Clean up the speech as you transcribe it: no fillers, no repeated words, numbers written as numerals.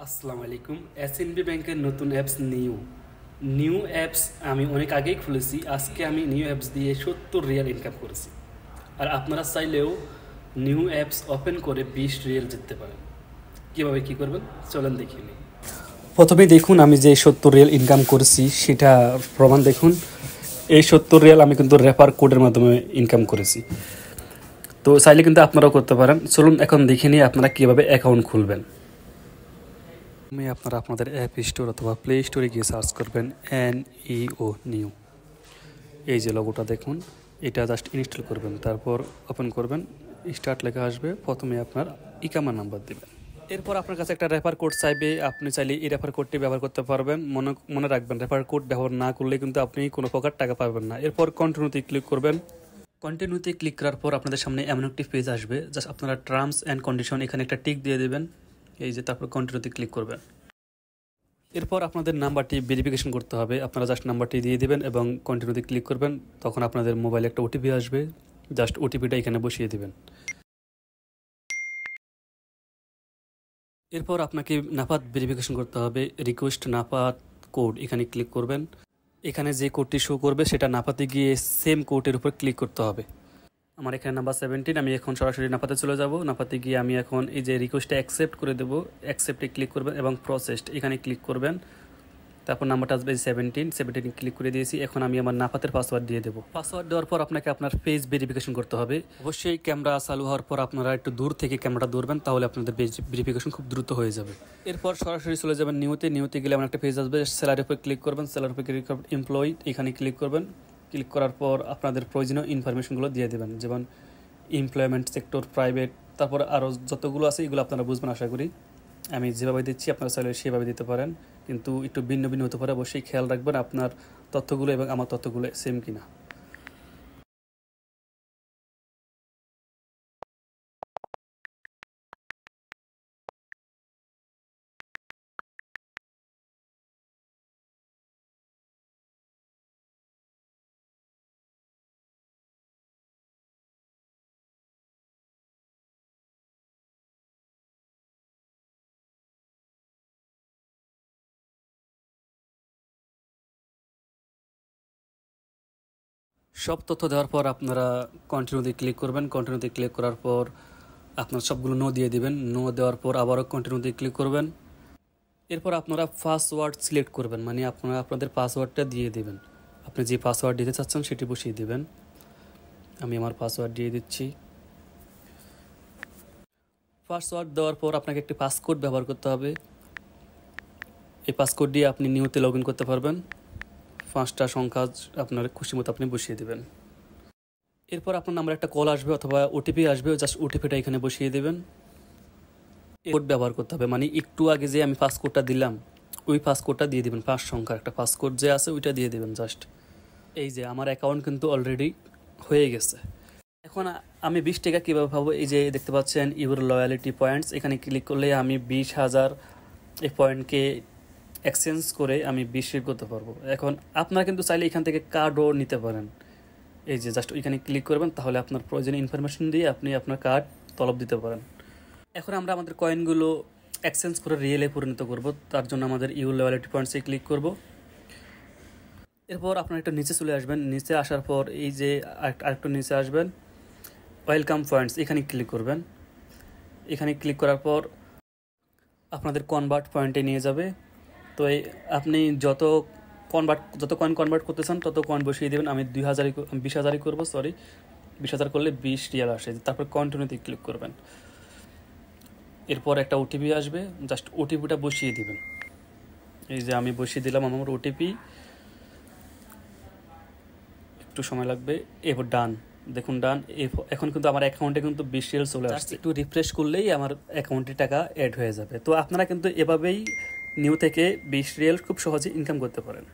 আসসালামু আলাইকুম। এসএনবি ব্যাংকের নতুন অ্যাপস নিউ অ্যাপস আমি অনেক আগেই খুলেছি। আজকে আমি নিউ অ্যাপস দিয়ে 70 রিয়াল ইনকাম করেছি। আর আপনারা চাইলেও নিউ অ্যাপস ওপেন করে 20 রিয়াল জিততে পারেন। কীভাবে কী করবেন চলেন দেখে নিই। প্রথমে দেখুন আমি যে 70 রিয়াল ইনকাম করেছি সেটা প্রমাণ দেখুন। এই 70 রিয়াল আমি কিন্তু রেফার কোডের মাধ্যমে ইনকাম করেছি। তো চাইলে কিন্তু আপনারাও করতে পারেন। চলুন এখন দেখে নিই আপনারা কীভাবে অ্যাকাউন্ট খুলবেন। আপনারা আপনাদের অ্যাপ স্টোর অথবা প্লে স্টোরে গিয়ে সার্চ করবেন নিউ। এই যে লোগোটা দেখুন, এটা জাস্ট ইনস্টল করবেন, তারপর ওপেন করবেন, স্টার্ট লেখা আসবে। প্রথমে আপনার ইকামা নাম্বার দেবেন। এরপর আপনার কাছে একটা রেফার কোড চাইবে, আপনি চাইলে এই রেফার কোডটি ব্যবহার করতে পারবেন। মনে রাখবেন, রেফার কোড ব্যবহার না করলে কিন্তু আপনি কোনো প্রকার টাকা পাবেন না। এরপর কন্টিনিউতে ক্লিক করবেন। কন্টিনিউতে ক্লিক করার পর আপনাদের সামনে এমন একটি পেজ আসবে, জাস্ট আপনারা টার্মস অ্যান্ড কন্ডিশন এখানে একটা টিক দিয়ে দেবেন। এই যে তারপর কন্টিনিউতে ক্লিক করবেন। এরপর আপনাদের নাম্বারটি ভেরিফিকেশন করতে হবে। আপনারা জাস্ট নাম্বারটি দিয়ে দেবেন এবং কন্টিনিউতে ক্লিক করবেন। তখন আপনাদের মোবাইলে একটা ওটিপি আসবে, জাস্ট ওটিপিটা এখানে বসিয়ে দেবেন। এরপর আপনাকে নাফাত ভেরিফিকেশন করতে হবে। রিকোয়েস্ট নাফাত কোড এখানে ক্লিক করবেন। এখানে যে কোডটি শো করবে সেটা নাফাতে গিয়ে সেম কোডের উপর ক্লিক করতে হবে। আমার এখানে নাম্বার 17, আমি এখন সরাসরি নাফাতে চলে যাব। নাফাতে গিয়ে আমি এখন এই যে রিকোয়েস্টটা অ্যাকসেপ্ট করে দেবো। অ্যাকসেপ্টে ক্লিক করবেন এবং প্রসেসড এখানে ক্লিক করবেন। তারপর নাম্বারটা আসবে 17 ক্লিক করে দিয়েছি। এখন আমি আমার নাফাতের পাসওয়ার্ড দিয়ে দেবো। পাসওয়ার্ড দেওয়ার পর আপনাকে আপনার ফেস ভেরিফিকেশন করতে হবে। অবশ্যই ক্যামেরা চালু হওয়ার পর আপনারা একটু দূর থেকে ক্যামেরাটা ধরবেন, তাহলে আপনাদের ভেরিফিকেশন খুব দ্রুত হয়ে যাবে। এরপর সরাসরি চলে যাবেন নিউতে গেলে আমার একটা পেজ আসবে। স্যালারির উপর ক্লিক করবেন, স্যালারির উপর ক্লিক করবেন, এমপ্লয়ি এখানে ক্লিক করবেন। ক্লিক করার পর আপনাদের প্রয়োজনীয় ইনফরমেশনগুলো দিয়ে দেবেন, যেমন এমপ্লয়মেন্ট সেক্টর, প্রাইভেট, তারপর আরও যতগুলো আছে এগুলো আপনারা বুঝবেন আশা করি। আমি যেভাবে দিচ্ছি আপনারা চাইলে সেভাবে দিতে পারেন, কিন্তু একটু ভিন্ন ভিন্ন হতে পারে। অবশ্যই খেয়াল রাখবেন আপনার তথ্যগুলো এবং আমার তথ্যগুলো সেম কিনা। সব তথ্য দেওয়ার পর আপনারা কন্টিনিউতে ক্লিক করবেন। কন্টিনিউতে ক্লিক করার পর আপনার সবগুলো নো দিয়ে দিবেন। নো দেওয়ার পর আবারও কন্টিনিউতে ক্লিক করবেন। এরপর আপনারা পাসওয়ার্ড সিলেক্ট করবেন, মানে আপনারা আপনাদের পাসওয়ার্ডটা দিয়ে দেবেন। আপনি যে পাসওয়ার্ড দিতে চাচ্ছেন সেটি বসিয়ে দেবেন। আমি আমার পাসওয়ার্ড দিয়ে দিচ্ছি। পাসওয়ার্ড দেওয়ার পর আপনাকে একটি পাসকোড ব্যবহার করতে হবে। এই পাসকোড দিয়ে আপনি নিউতে লগ ইন করতে পারবেন। 5টা সংখ্যা আপনার খুশি মতো আপনি বসিয়ে দেবেন। এরপর আপনার নাম্বার একটা কল আসবে অথবা ওটিপি আসবে, জাস্ট ওটিপিটা এখানে বসিয়ে দেবেন। কোড ব্যবহার করতে হবে, মানে একটু আগে যে আমি পাসকোডটা দিলাম ওই পাসকোডটা দিয়ে দেবেন। 5 সংখ্যার একটা পাসকোড যে আছে ওইটা দিয়ে দেবেন জাস্ট। এই যে আমার অ্যাকাউন্ট কিন্তু অলরেডি হয়ে গেছে। এখন আমি 20 টাকা কীভাবে পাবো? এই যে দেখতে পাচ্ছেন ইউর লয়ালিটি পয়েন্টস, এখানে ক্লিক করলে আমি 20,000 এই পয়েন্টকে এক্সচেঞ্জ করে আমি 20 করতে পারবো। এখন আপনারা কিন্তু চাইলে এখান থেকে কার্ডও নিতে পারেন। এই যে জাস্ট ওইখানে ক্লিক করবেন, তাহলে আপনার প্রয়োজনীয় ইনফরমেশন দিয়ে আপনি আপনার কার্ড তলব দিতে পারেন। এখন আমরা আমাদের কয়েনগুলো এক্সচেঞ্জ করে রিয়েলে পরিণত করব। তার জন্য আমাদের ইউর লয়ালিটি পয়েন্টসে ক্লিক করব। এরপর আপনার একটু নিচে চলে আসবেন। নিচে আসার পর এই যে আরেকটু নিচে আসবেন, ওয়েলকাম পয়েন্টস এখানে ক্লিক করবেন। এখানে ক্লিক করার পর আপনাদের কনভার্ট পয়েন্টে নিয়ে যাবে। তো আপনি যত কয়েন কনভার্ট করতে চান তত কয়েন বসিয়ে দেবেন। আমি 20,000 করবো, 20,000 করলে 20 রিয়াল আসে। তারপর কন্টিনিউতে ক্লিক করবেন। এরপর একটা ওটিপি আসবে, জাস্ট ওটিপিটা বসিয়ে দিবেন। এই যে আমি বসিয়ে দিলাম আমার ওটিপি, একটু সময় লাগবে। এরপর ডান, দেখুন ডান। এখন কিন্তু আমার অ্যাকাউন্টে কিন্তু 20 রিয়াল চলে আসছে। একটু রিফ্রেশ করলেই আমার অ্যাকাউন্টে টাকা অ্যাড হয়ে যাবে। তো আপনারা কিন্তু এভাবেই নিউ থেকে 20 রিয়াল খুব সহজে ইনকাম করতে পারেন।